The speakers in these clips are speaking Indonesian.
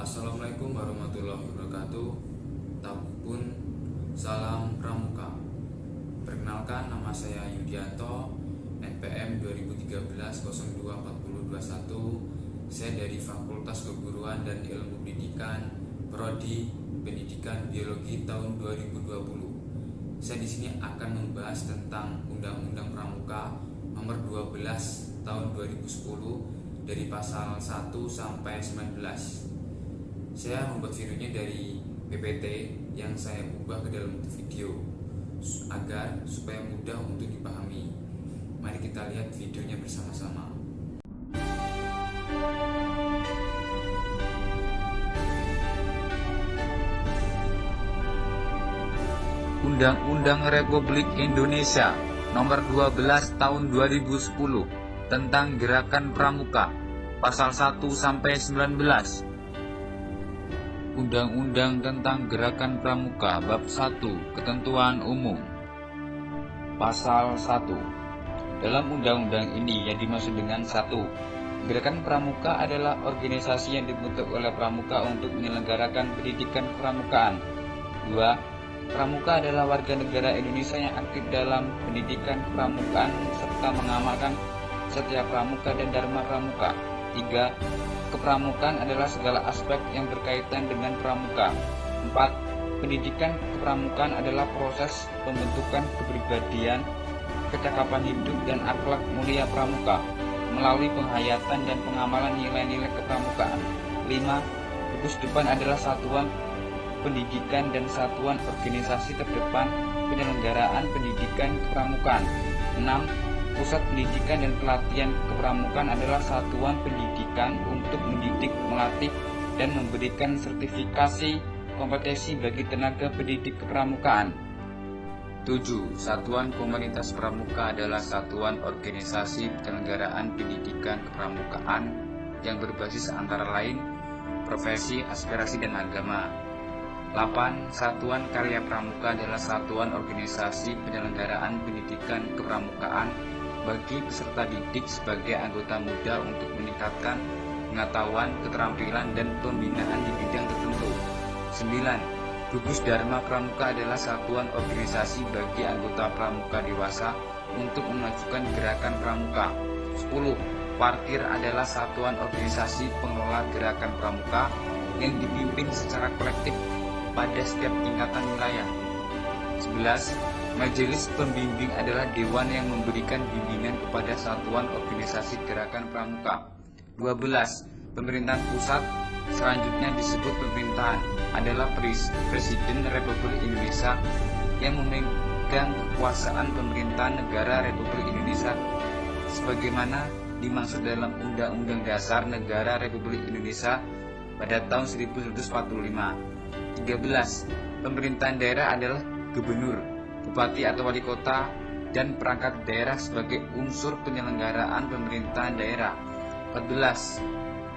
Assalamualaikum warahmatullahi wabarakatuh. Tabun salam pramuka. Perkenalkan, nama saya Yudianto, NPM 2013-024021. Saya dari Fakultas Keguruan dan Ilmu Pendidikan, Prodi Pendidikan Biologi tahun 2020. Saya di sini akan membahas tentang Undang-Undang Pramuka Nomor 12 Tahun 2010 dari pasal 1 sampai 19. Saya membuat videonya dari PPT yang saya ubah ke dalam video agar supaya mudah untuk dipahami. Mari kita lihat videonya bersama-sama. Undang-Undang Republik Indonesia Nomor 12 Tahun 2010 tentang Gerakan Pramuka, Pasal 1 sampai 19. Undang-Undang tentang Gerakan Pramuka Bab 1 Ketentuan Umum. Pasal 1. Dalam undang-undang ini yang dimaksud dengan 1. Gerakan Pramuka adalah organisasi yang dibentuk oleh pramuka untuk menyelenggarakan pendidikan kepramukaan. 2. Pramuka adalah warga negara Indonesia yang aktif dalam pendidikan kepramukaan serta mengamalkan setiap pramuka dan dharma pramuka. 3. Kepramukaan adalah segala aspek yang berkaitan dengan pramuka. 4. Pendidikan kepramukaan adalah proses pembentukan kepribadian, kecakapan hidup, dan akhlak mulia pramuka melalui penghayatan dan pengamalan nilai-nilai kepramukaan. 5. Gugus Depan adalah satuan pendidikan dan satuan organisasi terdepan penyelenggaraan pendidikan kepramukaan. 6. Pusat Pendidikan dan Pelatihan Kepramukaan adalah satuan pendidikan untuk mendidik, melatih, dan memberikan sertifikasi kompetensi bagi tenaga pendidik kepramukaan. 7. Satuan Komunitas Pramuka adalah satuan organisasi penyelenggaraan pendidikan kepramukaan yang berbasis antara lain profesi, aspirasi, dan agama. 8. Satuan Karya Pramuka adalah satuan organisasi penyelenggaraan pendidikan kepramukaan bagi peserta didik sebagai anggota muda untuk meningkatkan pengetahuan, keterampilan, dan pembinaan di bidang tertentu. 9. Gugus Dharma Pramuka adalah satuan organisasi bagi anggota pramuka dewasa untuk memajukan gerakan pramuka. 10. Partir adalah satuan organisasi pengelola gerakan pramuka yang dipimpin secara kolektif pada setiap tingkatan wilayah. 11. Majelis Pembimbing adalah dewan yang memberikan bimbingan kepada satuan organisasi gerakan pramuka. 12. Pemerintahan pusat selanjutnya disebut pemerintahan adalah Presiden Republik Indonesia yang memegang kekuasaan pemerintahan negara Republik Indonesia sebagaimana dimaksud dalam Undang-Undang Dasar Negara Republik Indonesia pada tahun 1945. 13. Pemerintahan daerah adalah gubernur, bupati atau wali kota, dan perangkat daerah sebagai unsur penyelenggaraan pemerintahan daerah. 14.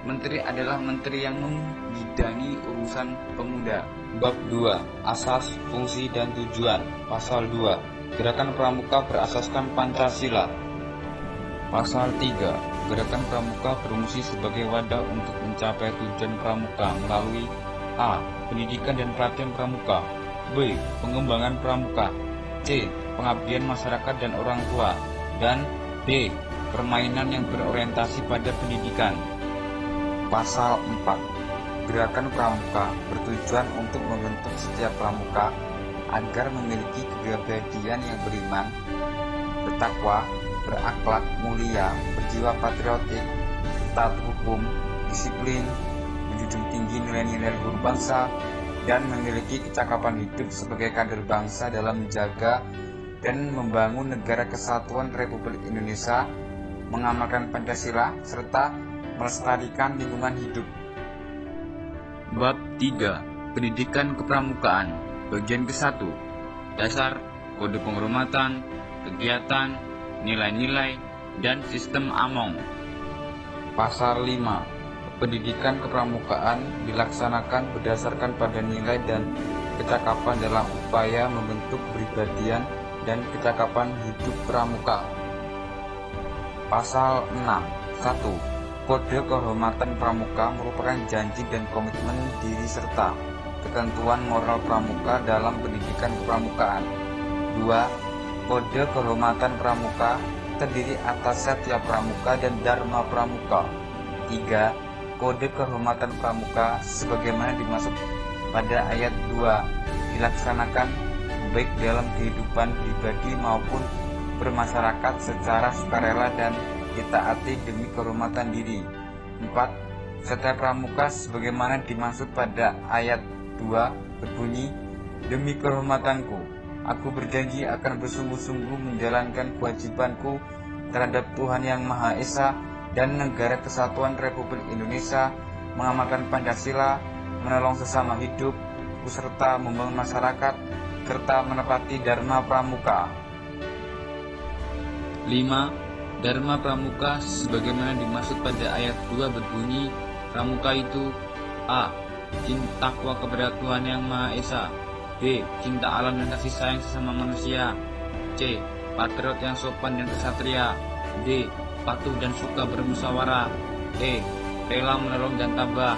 Menteri adalah menteri yang membidangi urusan pemuda. Bab 2. Asas, fungsi, dan tujuan. Pasal 2. Gerakan Pramuka berasaskan Pancasila. Pasal 3. Gerakan Pramuka berfungsi sebagai wadah untuk mencapai tujuan pramuka melalui A. Pendidikan dan pelatihan pramuka. B. Pengembangan pramuka. C. Pengabdian masyarakat dan orang tua. Dan D. Permainan yang berorientasi pada pendidikan. Pasal 4. Gerakan pramuka bertujuan untuk membentuk setiap pramuka agar memiliki kepribadian yang beriman, bertakwa, berakhlak mulia, berjiwa patriotik, taat hukum, disiplin, menjunjung tinggi nilai-nilai luhur bangsa, dan memiliki kecakapan hidup sebagai kader bangsa dalam menjaga dan membangun negara kesatuan Republik Indonesia, mengamalkan Pancasila, serta melestarikan lingkungan hidup. Bab 3. Pendidikan Kepramukaan. Bagian ke-1. Dasar, kode penghormatan, kegiatan, nilai-nilai, dan sistem AMONG. Pasal 5. Pendidikan kepramukaan dilaksanakan berdasarkan pada nilai dan kecakapan dalam upaya membentuk kepribadian dan kecakapan hidup pramuka. Pasal 6. 1. Kode kehormatan pramuka merupakan janji dan komitmen diri serta ketentuan moral pramuka dalam pendidikan kepramukaan. 2. Kode kehormatan pramuka terdiri atas Satya Pramuka dan Dharma Pramuka. 3. Kode kehormatan pramuka sebagaimana dimaksud pada ayat 2 dilaksanakan baik dalam kehidupan pribadi maupun bermasyarakat secara sukarela dan ditaati demi kehormatan diri. 4. Satya Pramuka sebagaimana dimaksud pada ayat 2 berbunyi, demi kehormatanku, aku berjanji akan bersungguh-sungguh menjalankan kewajibanku terhadap Tuhan Yang Maha Esa dan Negara Kesatuan Republik Indonesia, mengamalkan Pancasila, menolong sesama hidup, beserta membangun masyarakat, serta menepati Dharma Pramuka. 5. Dharma Pramuka sebagaimana dimaksud pada ayat 2 berbunyi, pramuka itu A. Cinta takwa kepada Tuhan Yang Maha Esa. B. Cinta alam dan kasih sayang sesama manusia. C. Patriot yang sopan dan kesatria. D. Patuh dan suka bermusyawarah. E. Rela menolong dan tabah.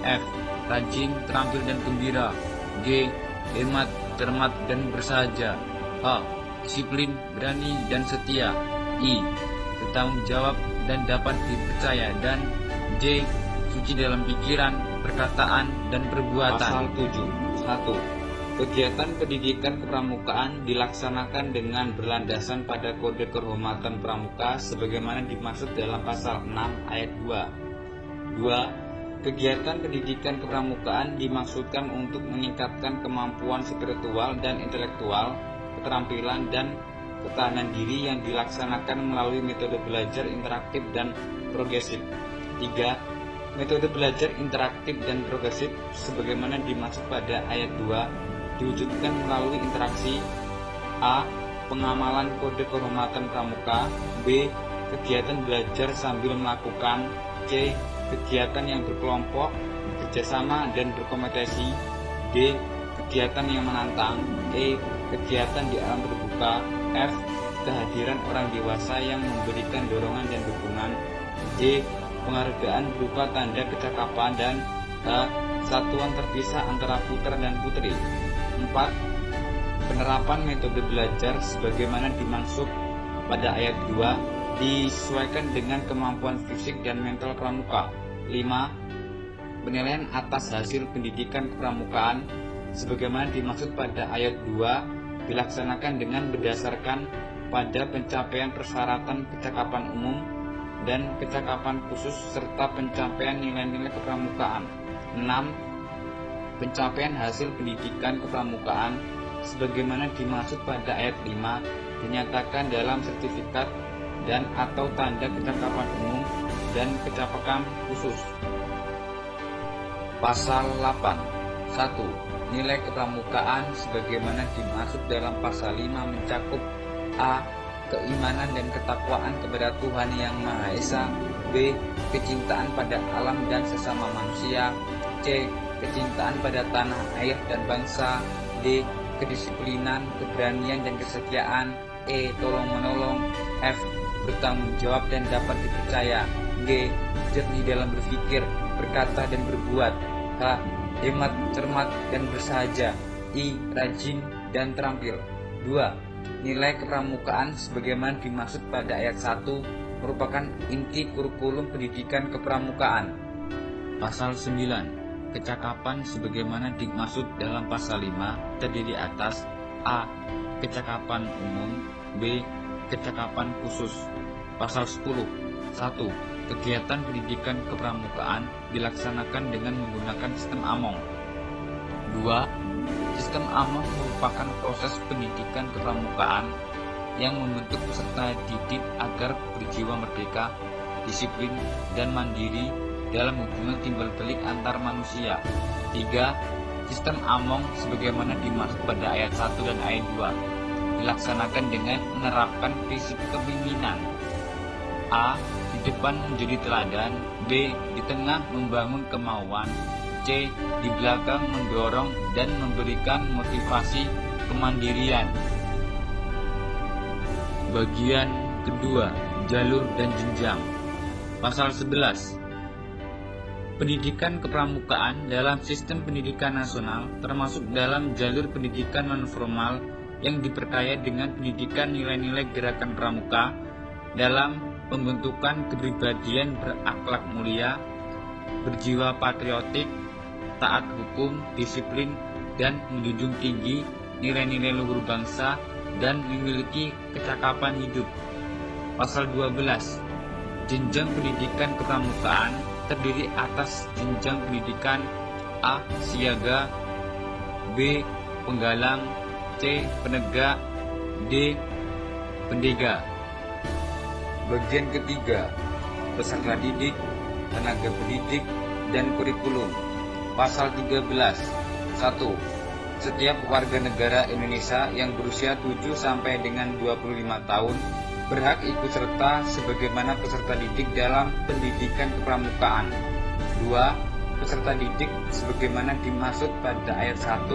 F. Rajin, terampil dan gembira. G. Hemat, cermat dan bersahaja. H. Disiplin, berani dan setia. I. Bertanggung jawab dan dapat dipercaya. Dan J. Suci dalam pikiran, perkataan, dan perbuatan. Pasal 7. 1. Kegiatan pendidikan kepramukaan dilaksanakan dengan berlandasan pada kode kehormatan pramuka sebagaimana dimaksud dalam pasal 6 ayat 2. 2. Kegiatan pendidikan kepramukaan dimaksudkan untuk meningkatkan kemampuan spiritual dan intelektual, keterampilan dan ketahanan diri yang dilaksanakan melalui metode belajar interaktif dan progresif. 3. Metode belajar interaktif dan progresif sebagaimana dimaksud pada ayat 2 diwujudkan melalui interaksi A. Pengamalan kode kehormatan pramuka. B. Kegiatan belajar sambil melakukan. C. Kegiatan yang berkelompok, bekerjasama dan berkompetisi. D. Kegiatan yang menantang. E. Kegiatan di alam terbuka. F. Kehadiran orang dewasa yang memberikan dorongan dan dukungan. J. Penghargaan berupa tanda kecakapan. Dan H. Satuan terpisah antara putra dan putri. 4. Penerapan metode belajar sebagaimana dimaksud pada ayat 2 disesuaikan dengan kemampuan fisik dan mental pramuka. 5. Penilaian atas hasil pendidikan kepramukaan sebagaimana dimaksud pada ayat 2 dilaksanakan dengan berdasarkan pada pencapaian persyaratan kecakapan umum dan kecakapan khusus serta pencapaian nilai-nilai kepramukaan. 6. Pencapaian hasil pendidikan kepramukaan sebagaimana dimaksud pada ayat 5 dinyatakan dalam sertifikat dan atau tanda kecakapan umum dan kecakapan khusus. Pasal 8. 1. Nilai kepramukaan sebagaimana dimaksud dalam pasal 5 mencakup A. Keimanan dan ketakwaan kepada Tuhan Yang Maha Esa. B. Kecintaan pada alam dan sesama manusia. C. Kecintaan pada tanah, air, dan bangsa. D. Kedisiplinan, keberanian, dan kesetiaan. E. Tolong-menolong. F. Bertanggung jawab dan dapat dipercaya. G. Jernih dalam berpikir, berkata, dan berbuat. H. Hemat, cermat, dan bersahaja. I. Rajin dan terampil. 2. Nilai kepramukaan sebagaimana dimaksud pada ayat 1 merupakan inti kurikulum pendidikan kepramukaan. Pasal 9. Kecakapan sebagaimana dimaksud dalam pasal 5 terdiri atas A. Kecakapan umum. B. Kecakapan khusus. Pasal 10. 1. Kegiatan pendidikan kepramukaan dilaksanakan dengan menggunakan sistem AMONG. 2. Sistem AMONG merupakan proses pendidikan kepramukaan yang membentuk peserta didik agar berjiwa merdeka, disiplin, dan mandiri dalam hubungan timbal balik antar manusia. 3. Sistem AMONG sebagaimana dimaksud pada ayat 1 dan ayat 2 dilaksanakan dengan menerapkan prinsip kepemimpinan. A. Di depan menjadi teladan. B. Di tengah membangun kemauan. C. Di belakang mendorong dan memberikan motivasi kemandirian. Bagian kedua, jalur dan jenjang. Pasal 11. Pendidikan kepramukaan dalam sistem pendidikan nasional termasuk dalam jalur pendidikan non-formal yang diperkaya dengan pendidikan nilai-nilai gerakan pramuka dalam pembentukan kepribadian berakhlak mulia, berjiwa patriotik, taat hukum, disiplin, dan menjunjung tinggi nilai-nilai luhur bangsa dan memiliki kecakapan hidup. Pasal 12. Jenjang pendidikan kepramukaan terdiri atas jenjang pendidikan A. Siaga, B. Penggalang, C. Penegak, D. Pendega. Bagian ketiga, peserta didik, tenaga pendidik, dan kurikulum. Pasal 13. 1. Setiap warga negara Indonesia yang berusia 7 sampai dengan 25 tahun berhak ikut serta sebagaimana peserta didik dalam pendidikan kepramukaan. 2. Peserta didik sebagaimana dimaksud pada ayat 1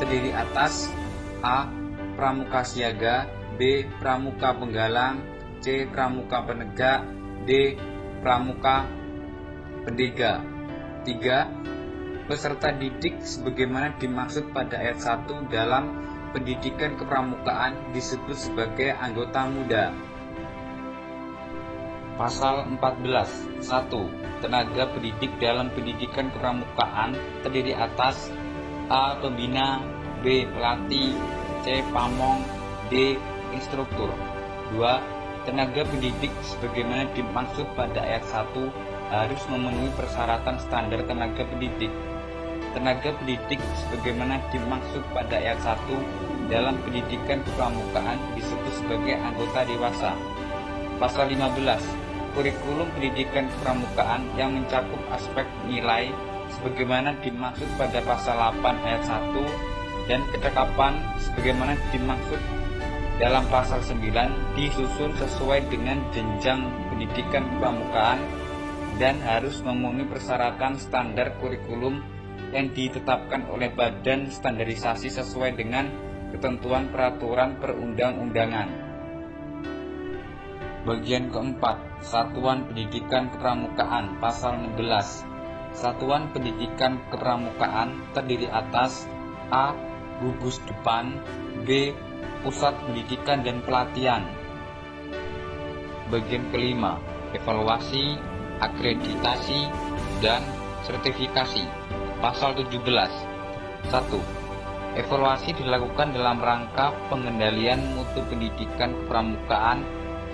terdiri atas A. Pramuka siaga, B. Pramuka penggalang, C. Pramuka penegak, D. Pramuka pendega. 3. Peserta didik sebagaimana dimaksud pada ayat 1 dalam pendidikan kepramukaan disebut sebagai anggota muda. Pasal 14. 1. Tenaga pendidik dalam pendidikan kepramukaan terdiri atas A. Pembina, B. Pelatih, C. Pamong, D. Instruktur. 2. Tenaga pendidik sebagaimana dimaksud pada ayat 1 harus memenuhi persyaratan standar tenaga pendidik. Tenaga pendidik sebagaimana dimaksud pada ayat 1 dalam pendidikan kepramukaan disebut sebagai anggota dewasa. Pasal 15. Kurikulum pendidikan kepramukaan yang mencakup aspek nilai sebagaimana dimaksud pada pasal 8 ayat 1 dan kecakapan sebagaimana dimaksud dalam pasal 9 disusun sesuai dengan jenjang pendidikan kepramukaan dan harus memenuhi persyaratan standar kurikulum yang ditetapkan oleh Badan Standarisasi sesuai dengan ketentuan peraturan perundang-undangan. Bagian keempat, Satuan Pendidikan Kepramukaan. Pasal 16. Satuan Pendidikan Kepramukaan terdiri atas A. Gugus depan, B. Pusat Pendidikan dan Pelatihan. Bagian kelima, Evaluasi, Akreditasi, dan Sertifikasi. Pasal 17. 1. Evaluasi dilakukan dalam rangka pengendalian mutu pendidikan kepramukaan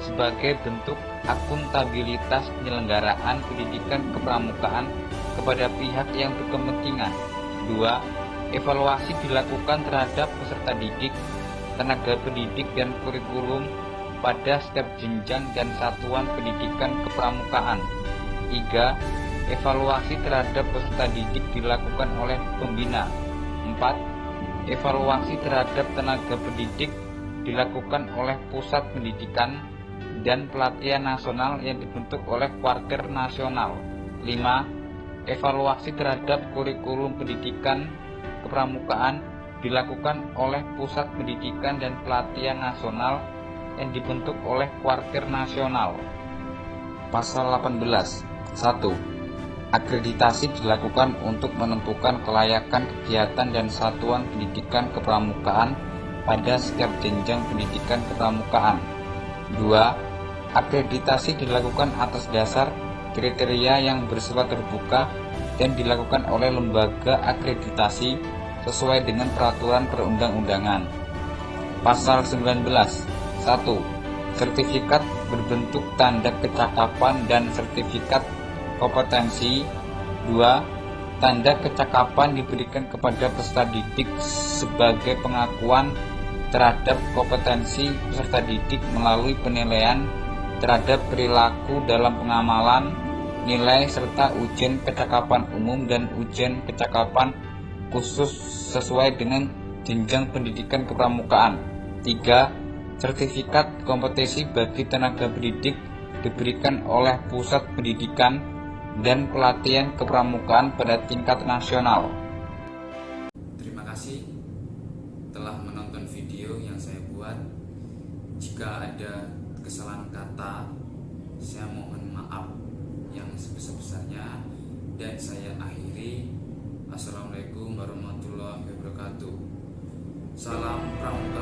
sebagai bentuk akuntabilitas penyelenggaraan pendidikan kepramukaan kepada pihak yang berkepentingan. 2. Evaluasi dilakukan terhadap peserta didik, tenaga pendidik, dan kurikulum pada setiap jenjang dan satuan pendidikan kepramukaan. 3. Evaluasi terhadap peserta didik dilakukan oleh pembina. 4. Evaluasi terhadap tenaga pendidik dilakukan oleh pusat pendidikan dan pelatihan nasional yang dibentuk oleh Kuartir Nasional. 5. Evaluasi terhadap kurikulum pendidikan kepramukaan dilakukan oleh Pusat Pendidikan dan Pelatihan Nasional yang dibentuk oleh Kuartir Nasional. Pasal 18. 1. Akreditasi dilakukan untuk menentukan kelayakan kegiatan dan satuan pendidikan kepramukaan pada setiap jenjang pendidikan kepramukaan. 2. Akreditasi dilakukan atas dasar kriteria yang bersifat terbuka dan dilakukan oleh lembaga akreditasi sesuai dengan peraturan perundang-undangan. Pasal 19. 1. Sertifikat berbentuk tanda kecakapan dan sertifikat kompetensi. 2. Tanda kecakapan diberikan kepada peserta didik sebagai pengakuan terhadap kompetensi peserta didik melalui penilaian terhadap perilaku dalam pengamalan, nilai serta ujian kecakapan umum dan ujian kecakapan khusus sesuai dengan jenjang pendidikan kepramukaan. 3. Sertifikat kompetensi bagi tenaga pendidik diberikan oleh Pusat Pendidikan dan Pelatihan Kepramukaan pada tingkat nasional. Terima kasih telah menonton video yang saya buat. Jika ada kesalahan kata, saya mohon maaf. besarnya, dan saya akhiri. Assalamualaikum warahmatullahi wabarakatuh. Salam Pramuka.